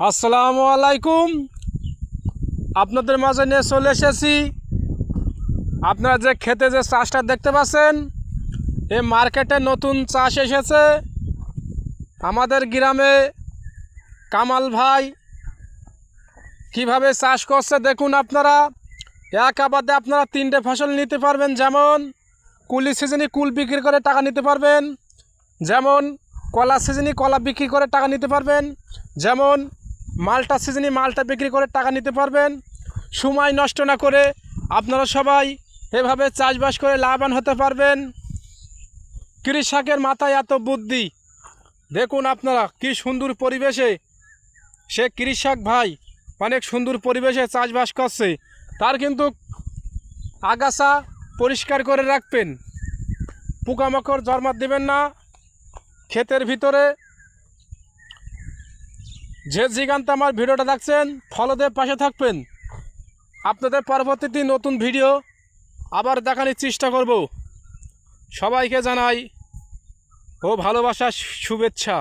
আসসালামু আলাইকুম। আপনাদের মাঝে নিয়ে চলে এসেছি। আপনারা যে খেতে যে চাষটা দেখতে পাচ্ছেন, এই মার্কেটে নতুন চাষ এসেছে। আমাদের গ্রামে কামাল ভাই কিভাবে চাষ করছে দেখুন। আপনারা এক আবাদে আপনারা 3টে ফসল নিতে পারবেন। যেমন কুলি সিজনে কুল বিক্রি করে টাকা নিতে পারবেন, যেমন কলা সিজনে কলা বিক্রি করে টাকা নিতে পারবেন, যেমন মালটা সিজনে মালটা বিক্রি করে টাকা নিতে পারবেন। সময় নষ্ট না করে আপনারা সবাই এভাবে চাষবাস করে লাভবান হতে পারবেন। কৃষকের মাথায় এত বুদ্ধি দেখুন। আপনারা কি সুন্দর পরিবেশে সে কৃষক ভাই অনেক সুন্দর পরিবেশে চাষবাস করছে। তার কিন্তু আগাছা পরিষ্কার করে রাখবেন, পোকামাকড় জন্মাত দেবেন না ক্ষেতের ভিতরে। যে জিগান্তে আমার ভিডিওটা দেখছেন ফলো দিয়ে পাশে থাকবেন। আপনাদের পরবর্তীতে নতুন ভিডিও আবার দেখানোর চেষ্টা করব। সবাইকে জানাই ও ভালোবাসার শুভেচ্ছা।